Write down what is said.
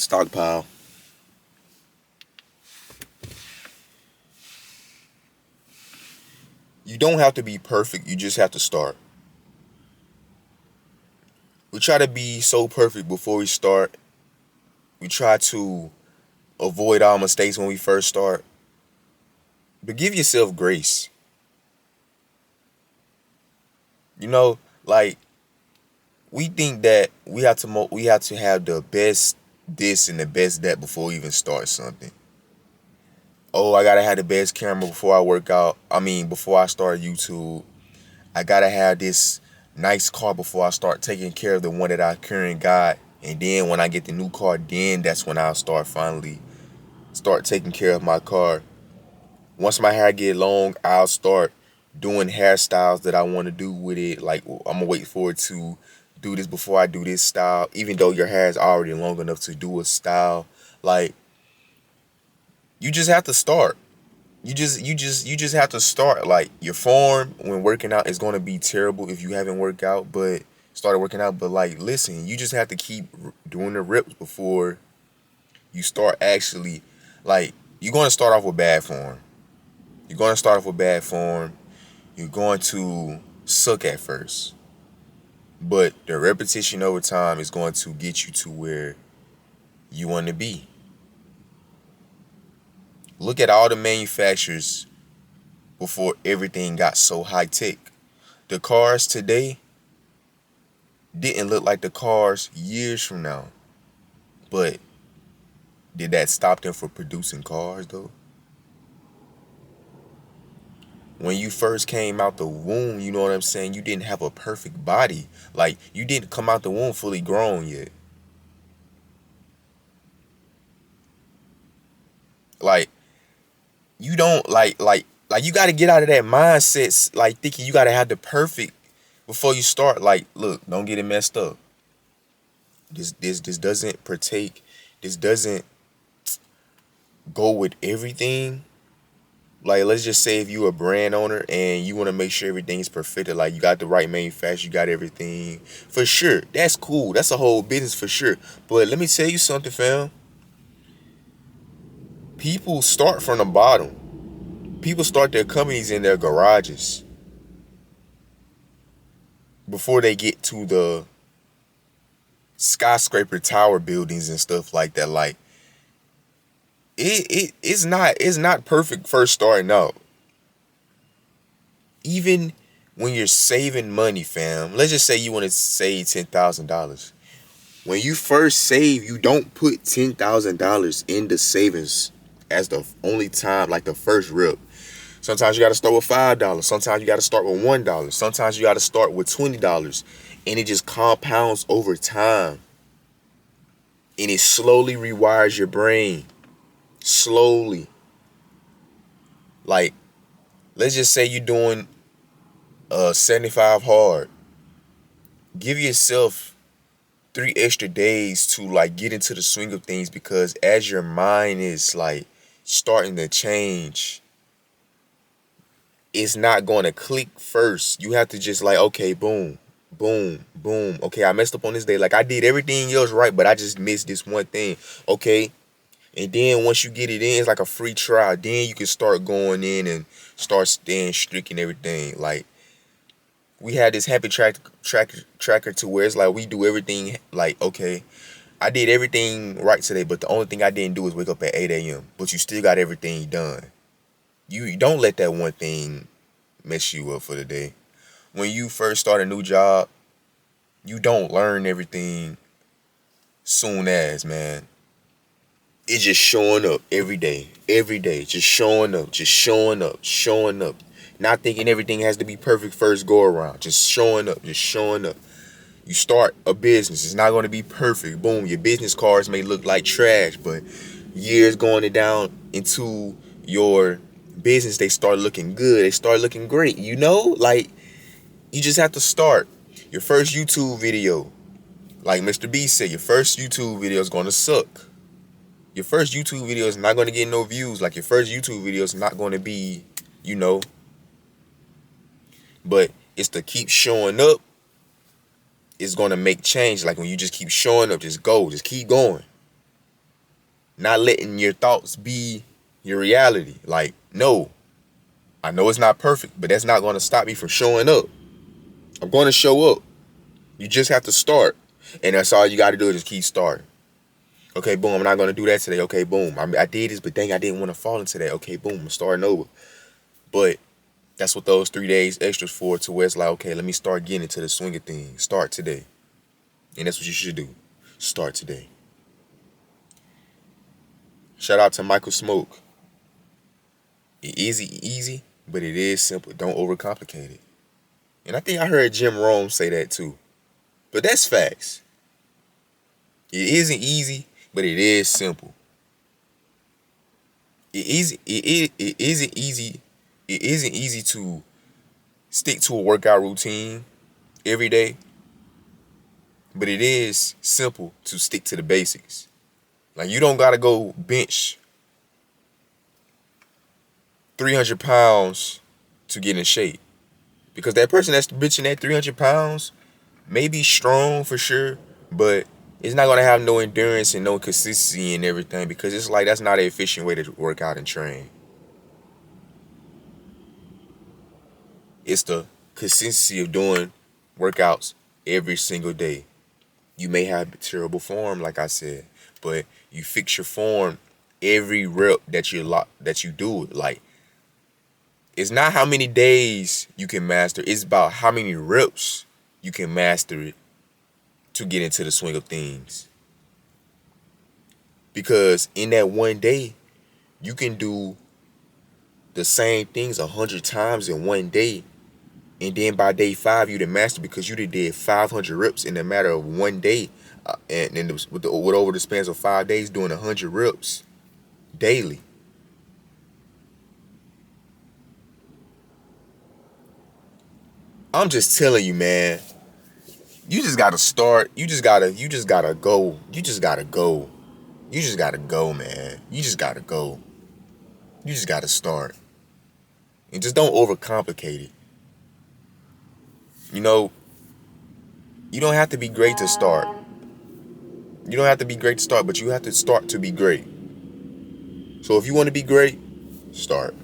Stockpile. You don't have to be perfect. You just have to start. We try to be so perfect before we start. We try to avoid all mistakes when we first start. But give yourself grace. You know, like we think that we have to have the best this and the best that before we even start something. Oh, I gotta have the best camera before I work out. Before I start YouTube. I gotta have this nice car before I start taking care of the one that I currently got. And then when I get the new car, then that's when I'll finally start taking care of my car. Once my hair get long, I'll start doing hairstyles that I want to do with it. Like I'm gonna wait for it to do this before I do this style. Even though your hair is already long enough to do a style, like you just have to start. You just have to start. Like your form when working out is gonna be terrible if you haven't worked out, but started working out. But like, listen, you just have to keep doing the reps before you start actually. Like you're gonna start off with bad form. You're gonna start off with bad form. You're going to suck at first, but the repetition over time is going to get you to where you want to be. Look at all the manufacturers before everything got so high tech. The cars today didn't look like the cars years from now. But did that stop them from producing cars though? When you first came out the womb, you know what I'm saying? You didn't have a perfect body. Like you didn't come out the womb fully grown yet. Like you don't like you got to get out of that mindset like thinking you got to have the perfect before you start. Like look, don't get it messed up. This doesn't partake. This doesn't go with everything. Like let's just say if you're a brand owner and you want to make sure everything's perfected, like you got the right manufacturer, you got everything for sure. That's cool. That's a whole business for sure. But let me tell you something, fam. People start from the bottom. People start their companies in their garages before they get to the skyscraper tower buildings and stuff like that. Like it's not perfect first starting out. Even when you're saving money, fam. Let's just say you want to save $10,000. When you first save, you don't put $10,000 in the savings as the only time, like the first rip. Sometimes you got to start with $5. Sometimes you got to start with $1. Sometimes you got to start with $20. And it just compounds over time. And it slowly rewires your brain. Slowly. Like, let's just say you're doing 75 hard. Give yourself 3 extra days to like get into the swing of things, because as your mind is like starting to change, it's not going to click first. You have to just like, okay, boom, boom, boom. Okay, I messed up on this day. Like I did everything else right, but I just missed this one thing. Okay. And then once you get it in, it's like a free trial. Then you can start going in and start staying strict and everything. Like we had this happy tracker to where it's like we do everything like, okay, I did everything right today, but the only thing I didn't do is wake up at 8 a.m. But you still got everything done. You don't let that one thing mess you up for the day. When you first start a new job, you don't learn everything soon as, man. It's just showing up every day, just showing up, showing up. Not thinking everything has to be perfect first go around, just showing up, just showing up. You start a business, it's not going to be perfect. Boom, your business cards may look like trash, but years going down into your business, they start looking good, they start looking great, you know? Like, you just have to start. Your first YouTube video, like Mr. B said, your first YouTube video is going to suck. Your first YouTube video is not going to get no views. Like your first YouTube video is not going to be, you know. But it's to keep showing up. It's going to make change. Like when you just keep showing up, just go. Just keep going. Not letting your thoughts be your reality. Like, no, I know it's not perfect, but that's not going to stop me from showing up. I'm going to show up. You just have to start. And that's all you got to do is just keep starting. Okay, boom, I'm not going to do that today. Okay, boom, I did this, but dang, I didn't want to fall into that. Okay, boom, I'm starting over. But that's what those 3 days extras for, to where it's like, okay, let me start getting into the swing of things. Start today. And that's what you should do. Start today. Shout out to Michael Smoke. Easy, but it is simple. Don't overcomplicate it. And I think I heard Jim Rome say that too. But that's facts. It isn't easy, but it is simple. It isn't easy. It isn't easy to stick to a workout routine every day, but it is simple to stick to the basics. Like, you don't gotta go bench 300 pounds to get in shape, because that person that's benching that 300 pounds may be strong for sure, but it's not gonna have no endurance and no consistency and everything, because it's like that's not an efficient way to work out and train. It's the consistency of doing workouts every single day. You may have terrible form, like I said, but you fix your form every rep that you do it. Like, it's not how many days you can master, it's about how many reps you can master it to get into the swing of things. Because in that one day, you can do the same things 100 times in one day. And then by day 5, you done master, because you did 500 reps in a matter of one day. And then with over the spans of 5 days, doing 100 reps daily. I'm just telling you, man. You just gotta start. You just gotta go. You just gotta go. You just gotta go, man. You just gotta go. You just gotta start. And just don't overcomplicate it. You know, you don't have to be great to start. You don't have to be great to start, but you have to start to be great. So if you want to be great, start.